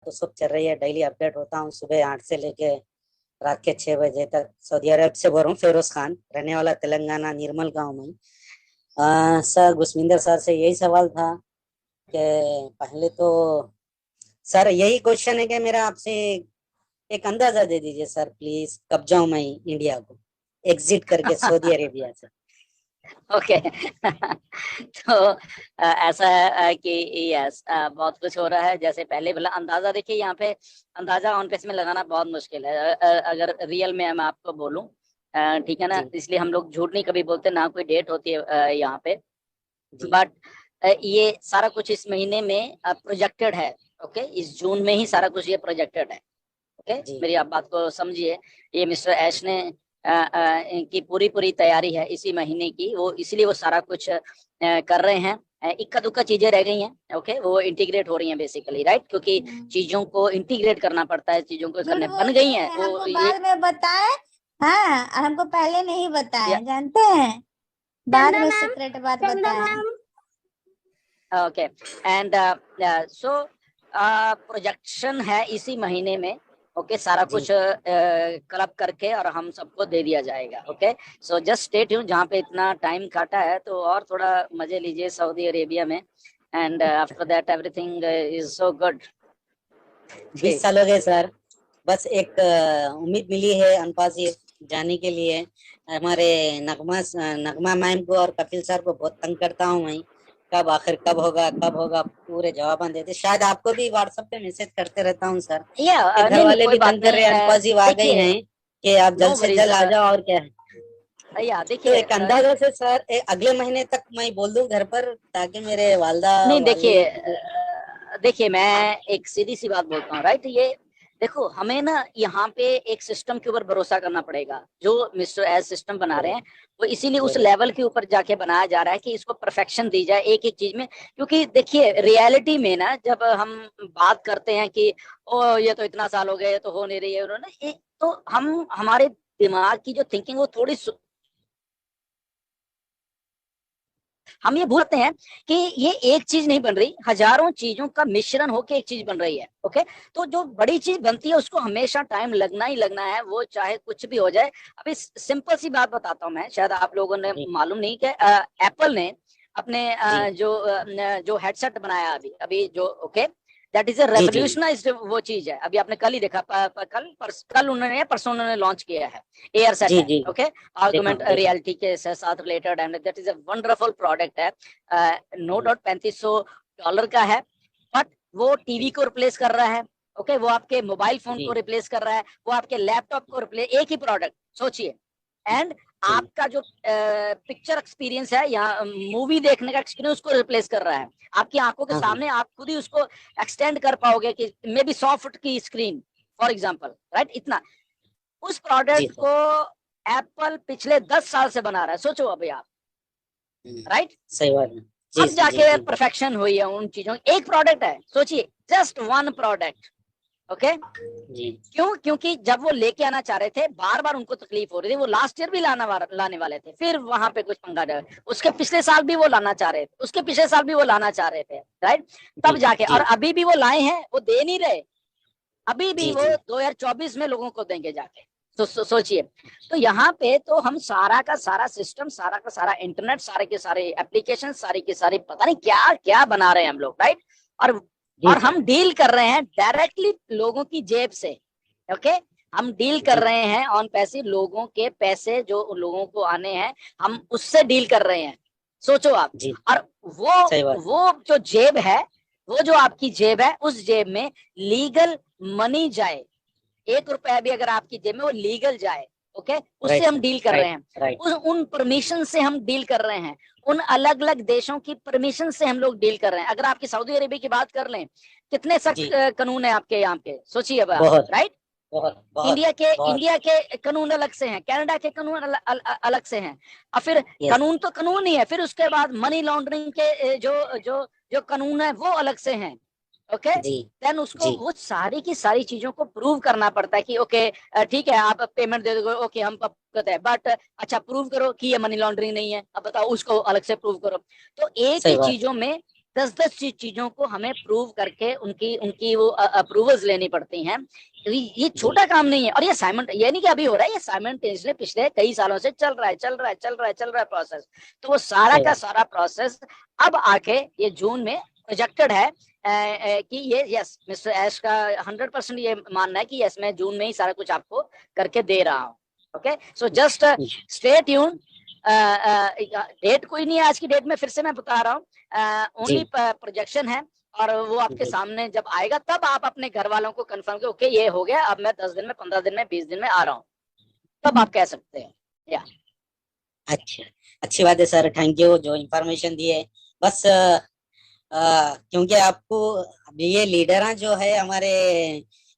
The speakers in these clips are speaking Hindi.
तो सब चल रही है। डेली अपडेट होता हूँ सुबह 8 से लेके रात के 6 बजे तक। सऊदी अरब से बोल रहा हूँ, फेरोज खान, रहने वाला तेलंगाना निर्मल गांव में। सर गुसविंदर सर से यही सवाल था कि पहले तो सर यही क्वेश्चन है कि मेरा आपसे एक अंदाजा दे दीजिए सर प्लीज, कब जाऊं मैं इंडिया को एग्जिट करके सऊदी अरेबिया से। ओके। तो ऐसा है कि यस, बहुत कुछ हो रहा है। जैसे पहले बोला, अंदाजा देखिए यहाँ पे अंदाजा ऑन पेस में लगाना बहुत मुश्किल है। अगर रियल में मैं आपको बोलूं, ठीक है ना, जी इसलिए हम लोग झूठ नहीं कभी बोलते, ना कोई डेट होती है यहाँ पे। जी बट ये सारा कुछ इस महीने में प्रोजेक्टेड है। ओके, इस जून में ही सारा कुछ ये प्रोजेक्टेड है। ओके, जी मेरी आप बात को समझिए। ये मिस्टर ऐश ने इनकी पूरी पूरी तैयारी है इसी महीने की, वो इसलिए वो सारा कुछ कर रहे हैं। इक्का दुक्का चीजें रह गई हैं, ओके, वो इंटीग्रेट हो रही हैं बेसिकली, राइट, क्योंकि चीजों को इंटीग्रेट करना पड़ता है, चीजों को झूठ करने बन बोलते गई हैं हैं, वो हमको ये। बाद में बताए। हाँ, और हमको पहले नहीं बताया, जानते हैं, बाद में सीक्रेट बात बताया। ओके, एंड सो प्रोजेक्शन है इसी महीने में। ओके, सारा जी कुछ क्लब करके और हम सबको दे दिया जाएगा। Okay, so just stay tune, जहाँ पे इतना टाइम काटा है तो और थोड़ा मजे लीजिए सऊदी अरेबिया में। And after that everything is so good. 20 साल हो गए सर। बस एक उम्मीद मिली है अनपाजी जाने के लिए। हमारे नगमा मैम को और कपिल सर को बहुत तंग करता हूँ मैं, कब आखिर कब होगा कब होगा, पूरे जवाब देते। शायद आपको भी व्हाट्सएप पे मैसेज करते रहता हूँ सर, कि घर नहीं नहीं, वाले कोई भी बात तंग कर नहीं। रहे हैं, अनपाजी आ गई देखिए, हैं कि आप नो जल्द से वरीज। जल्द आ जाओ और क्या है। तो देखिए, एक अंदाजा से सर अगले महीने तक मैं बोल दूं घर पर, ताकि मेरे वालदा नहीं देखिए, वालिद भी। देखिए मैं एक सीधी सी बात बोलता हूँ, राइट। ये देखो, हमें ना यहाँ पे एक सिस्टम के ऊपर भरोसा करना पड़ेगा, जो मिस्टर एज सिस्टम बना रहे हैं वो इसीलिए उस जरूर लेवल के ऊपर जाके बनाया जा रहा है कि इसको परफेक्शन दी जाए एक एक चीज में। क्योंकि देखिए, रियलिटी में ना जब हम बात करते हैं कि ओ ये तो इतना साल हो गए, ये तो हो नहीं रही है उन्होंने, तो हम हमारे दिमाग की जो थिंकिंग वो थोड़ी हम ये भूलते हैं कि ये एक चीज नहीं बन रही, हजारों चीजों का मिश्रण होकर एक चीज बन रही है। ओके, तो जो बड़ी चीज बनती है उसको हमेशा टाइम लगना ही लगना है, वो चाहे कुछ भी हो जाए। अभी सिंपल सी बात बताता हूँ मैं, शायद आप लोगों ने जी मालूम नहीं कि एप्पल ने अपने जी जो हेडसेट बनाया अभी अभी जो, ओके, दैट इज ए जी जी रेवोल्यूशनाइज्ड वो चीज है। अभी आपने कल ही देखा, कल उन्होंने परसों उन्होंने लॉन्च किया है, एयर सेट जी है। जी ओके, देखा आर्गुमेंट देखा। रियलिटी के साथ related, and that is a wonderful product है। नो जी डाउट $3500 का है, बट वो टीवी जी को रिप्लेस कर रहा है। ओके, वो आपके मोबाइल फोन को जी रिप्लेस कर रहा है, वो आपके लैपटॉप को रिप्लेस, एक ही प्रोडक्ट सोचिए। एंड जी आपका जो पिक्चर एक्सपीरियंस है या मूवी देखने का एक्सपीरियंस, उसको रिप्लेस कर रहा है। आपकी आंखों के हाँ हाँ सामने आप खुद ही उसको एक्सटेंड कर पाओगे कि मे बी 100 फुट की स्क्रीन, फॉर एग्जाम्पल, राइट, इतना। उस जी प्रोडक्ट सर। को एप्पल पिछले 10 साल से बना रहा है, सोचो अभी आप, राइट। सही बात है। जी अब जी जाके जी परफेक्शन हुई है उन चीजों, एक प्रोडक्ट है, सोचिए, जस्ट वन प्रोडक्ट। ओके, जी क्यों? क्योंकि जब वो लेके आना चाह रहे थे, बार बार उनको तकलीफ हो रही थी। वो लास्ट ईयर भी लाने वाले थे, फिर वहां पे कुछ पंगा रहा, उसके पिछले साल भी वो लाना चाह रहे थे, उसके पिछले साल भी वो लाना चाह रहे थे, राइट। जी तब जाके, और जी अभी भी वो लाए हैं, वो दे नहीं रहे। अभी भी जी वो जी 2024 में लोगों को देंगे जाके। तो सोचिए, तो यहाँ पे तो हम सारा का सारा सिस्टम, सारा का सारा इंटरनेट, सारे के सारे एप्लीकेशन, सारी के सारी पता नहीं क्या क्या बना रहे हैं हम लोग, राइट। और जी और सर। हम डील कर रहे हैं डायरेक्टली लोगों की जेब से। ओके, हम डील कर जी रहे हैं ऑन पैसे, लोगों के पैसे जो लोगों को आने हैं, हम उससे डील कर रहे हैं, सोचो आप। जी और वो सही बात है। वो जो जेब है, वो जो आपकी जेब है, उस जेब में लीगल मनी जाए, 1 रुपया भी अगर आपकी जेब में वो लीगल जाए, ओके, उससे राइट हम सर। डील कर रहे राइट हैं। राइट। उन परमिशन से हम डील कर रहे हैं, उन अलग अलग देशों की परमिशन से हम लोग डील कर रहे हैं। अगर आपकी सऊदी अरेबिया की बात कर लें, कितने सख्त जी कानून है आपके यहाँ पे, सोचिए अब आप, बहुत राइट। बहुत बहुत बहुत। इंडिया के कानून अलग से हैं, कनाडा के कानून अलग से हैं। और फिर यस। कानून तो कानून ही है, फिर उसके बाद मनी लॉन्ड्रिंग के जो जो जो कानून है वो अलग से हैं। ओके, जी देन उसको जी वो सारी की सारी चीजों को प्रूव करना पड़ता है कि ओके, ठीक है, आप पेमेंट दे दोगे, ओके, हम करते हैं, बट अच्छा प्रूव करो कि ये मनी लॉन्ड्रिंग नहीं है, अब बताओ उसको अलग से प्रूव करो। तो एक सही ही बात। चीजों में 10-10 चीजों को हमें प्रूव करके उनकी उनकी वो अप्रूवल्स लेनी पड़ती हैं। ये छोटा काम नहीं है। और ये ये नहीं कि अभी हो रहा है, ये साइमल्टेनियसली पिछले कई सालों से चल रहा है प्रोसेस। तो वो सारा का सारा प्रोसेस अब आके ये जून में प्रोजेक्टेड है कि ये यस मिस्टर ऐश का 100% ये मानना है कि यस मैं जून में ही सारा कुछ आपको करके दे रहा हूँ। Okay, so just stay tune. Date कोई नहीं है आज की डेट में, फिर से मैं बता रहा हूँ, ओनली प्रोजेक्शन है। और वो आपके सामने जब आएगा तब आप अपने घर वालों को कंफर्म करो, ओके ये हो गया, अब मैं 10 दिन में, 15 दिन में, 20 दिन में आ रहा हूँ, तब आप कह सकते हैं। या अच्छा, अच्छी बात है सर, थैंक यू जो इंफॉर्मेशन दी है। बस क्योंकि आपको अभी ये लीडर जो है हमारे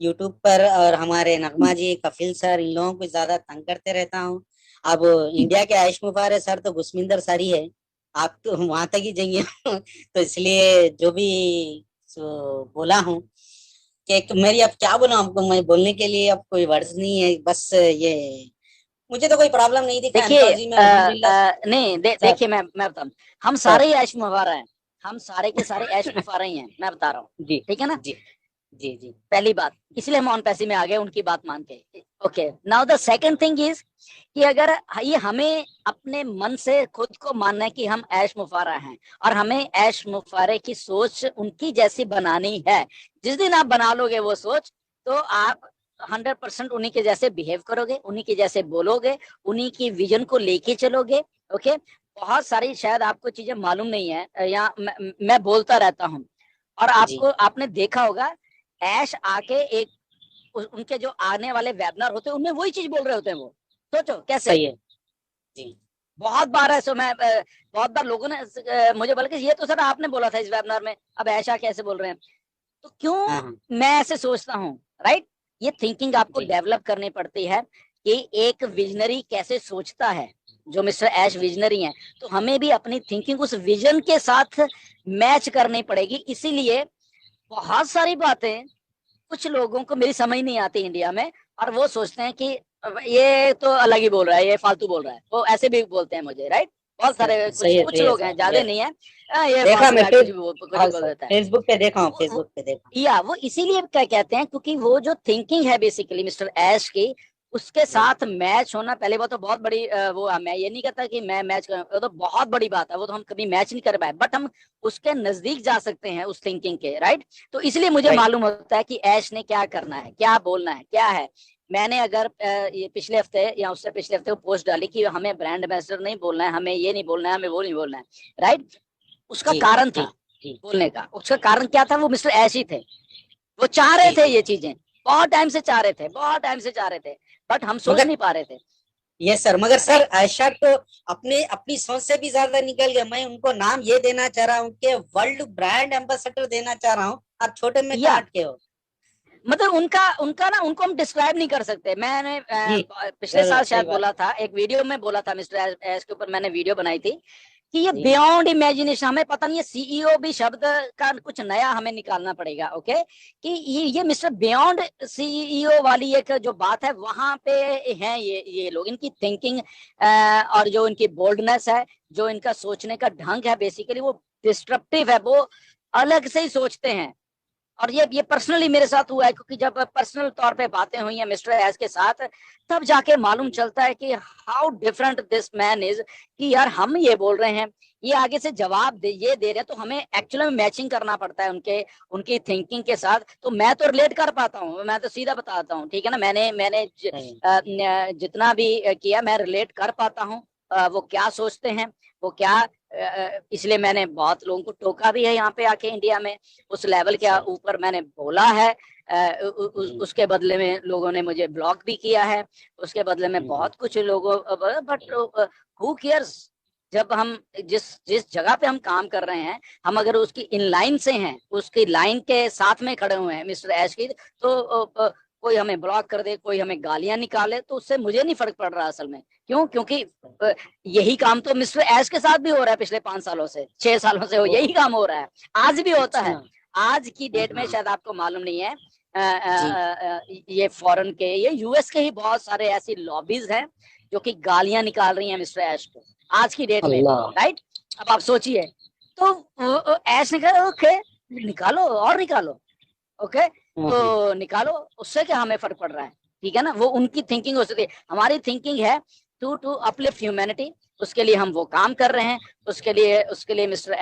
यूट्यूब पर, और हमारे नगमा जी, कपिल सर, इन लोगों को ज्यादा तंग करते रहता हूँ। अब इंडिया के आयुष मुबारक सर तो गुसमिंदर सर ही है, आप तो वहां तक ही जाइए तो इसलिए जो भी बोला हूँ कि मेरी अब क्या बोला आपको, मैं बोलने के लिए अब कोई वर्ड्स नहीं है। बस ये मुझे तो कोई प्रॉब्लम नहीं दिखा एंथोलॉजी में, अल्हम्दुलिल्लाह। नहीं देखिए मैं बताऊँ, हम सारे ही ऐश मुबारक हैं, हम सारे के सारे ऐश मुबारक ही हैं, मैं बता रहा हूँ। जी ठीक है ना? जी जी जी। पहली बात, इसलिए हम ऑन पैसे में आ गए उनकी बात मान के। Okay, now the second thing is कि अगर ये हमें अपने मन से खुद को मानना है कि हम ऐश मुफारा हैं और हमें ऐश मुफारे की सोच उनकी जैसी बनानी है, जिस दिन आप बना लोगे वो सोच, तो आप 100% उन्हीं के जैसे बिहेव करोगे, उन्हीं के जैसे बोलोगे, उन्हीं की विजन को लेके चलोगे। ओके, बहुत सारी शायद आपको चीजें मालूम नहीं है, या मैं बोलता रहता हूँ, और आपको आपने देखा होगा ऐश आके एक उनके जो आने वाले वेबिनार होते हैं उनमें वही चीज बोल रहे होते हैं। वो सोचो कैसे। सही है जी। बहुत बार है, सो मैं बहुत बार लोगों ने मुझे बोला कि ये तो सर आपने बोला था इस वेबिनार में, अब ऐशा कैसे बोल रहे हैं। तो क्यों मैं ऐसे सोचता हूँ, राइट? ये थिंकिंग आपको डेवलप करनी पड़ती है कि एक विजनरी कैसे सोचता है। जो मिस्टर ऐश विजनरी हैं, तो हमें भी अपनी थिंकिंग उस विजन के साथ मैच करनी पड़ेगी। इसीलिए बहुत सारी बातें कुछ लोगों को मेरी समझ नहीं आती इंडिया में, और वो सोचते हैं कि ये तो अलग ही बोल रहा है, ये फालतू बोल रहा है, वो ऐसे भी बोलते हैं मुझे, राइट? बहुत सारे कुछ लोग हैं, ज्यादा नहीं है, ये देखा मैं कुछ बोल देता है। फेसबुक पे देखा हूँ, फेसबुक पे देखा। या वो इसीलिए क्या कहते हैं, क्योंकि वो जो थिंकिंग है बेसिकली मिस्टर ऐश की, उसके साथ मैच होना पहले वो तो बहुत बड़ी वो मैं ये नहीं कहता कि मैं मैच कर, वो तो बहुत बड़ी बात है, वो तो हम कभी मैच नहीं कर पाए, बट हम उसके नजदीक जा सकते हैं उस थिंकिंग के, राइट? तो इसलिए मुझे मालूम होता है कि ऐश ने क्या करना है, क्या बोलना है, क्या है। मैंने अगर ये पिछले हफ्ते या उससे पिछले हफ्ते वो पोस्ट डाली कि हमें ब्रांड एम्बेसडर नहीं बोलना है, हमें ये नहीं बोलना है, हमें वो नहीं बोलना है, राइट? उसका कारण था बोलने का, उसका कारण क्या था? वो मिस्टर ऐश ही थे, वो चाह रहे थे ये चीजें, बहुत टाइम से चाह रहे थे, बट हम सोच नहीं पा रहे थे। ये सर, मगर सर आयशा तो अपनी सोच से भी ज्यादा निकल गए। मैं उनको नाम ये देना चाह रहा हूँ कि वर्ल्ड ब्रांड एम्बेसडर देना चाह रहा हूँ, आप छोटे में काट के हो। मतलब उनका ना, उनको हम डिस्क्राइब नहीं कर सकते। मैंने पिछले साल शायद बोला था, एक वीडियो में बोला था मिस्टर एस के ऊपर, मैंने वीडियो बनाई थी कि ये बियॉन्ड इमेजिनेशन, हमें पता नहीं है, सीईओ भी शब्द का कुछ नया हमें निकालना पड़ेगा। ओके, कि ये मिस्टर बियॉन्ड सीईओ वाली एक जो बात है, वहां पे हैं ये लोग, इनकी थिंकिंग और जो इनकी बोल्डनेस है, जो इनका सोचने का ढंग है, बेसिकली वो डिस्ट्रप्टिव है, वो अलग से ही सोचते हैं। और ये पर्सनली मेरे साथ हुआ है, क्योंकि जब पर्सनल तौर पे बातें हुई हैं मिस्टर एस के साथ, तब जाके मालूम चलता है कि how different this man is. कि यार हम ये बोल रहे हैं, ये आगे से जवाब ये दे रहे हैं, तो हमें एक्चुअली में मैचिंग करना पड़ता है उनकी थिंकिंग के साथ। तो मैं तो रिलेट कर पाता हूँ, मैं तो सीधा बताता हूँ, ठीक है ना? मैंने जितना भी किया, मैं रिलेट कर पाता हूँ वो क्या सोचते हैं, वो क्या। इसलिए मैंने बहुत लोगों को टोका भी है यहाँ पे आके इंडिया में, उस लेवल के ऊपर मैंने बोला है। उसके बदले में लोगों ने मुझे ब्लॉक भी किया है, उसके बदले में बहुत कुछ लोगों, बट हु केयर्स? जब हम जिस जगह पे हम काम कर रहे हैं, हम अगर उसकी इन लाइन से हैं, उसकी लाइन के साथ में खड़े हुए हैं मिस्टर ऐश की, तो कोई हमें ब्लॉक कर दे, कोई हमें गालियां निकाले, तो उससे मुझे नहीं फर्क पड़ रहा असल में। क्यों? क्योंकि यही काम तो मिस्टर ऐश के साथ भी हो रहा है, पिछले 5 सालों से, 6 सालों से यही काम हो रहा है, आज भी होता है। आज की डेट में शायद आपको मालूम नहीं है, ये फॉरेन के, ये यूएस के ही बहुत सारे ऐसी लॉबीज हैं जो कि गालियां निकाल रही हैं मिस्टर ऐश को आज की डेट में, राइट? अब आप सोचिए, तो ऐश ने कहा ओके निकालो और निकालो, ओके तो निकालो, उससे क्या हमें फर्क पड़ रहा है, ठीक है ना। वो उनकी थिंकिंग हो सकती है, हमारी थिंकिंग है टू अपलिफ्ट ह्यूमैनिटी, उसके लिए हम वो काम कर रहे हैं, उसके लिए मिस्टर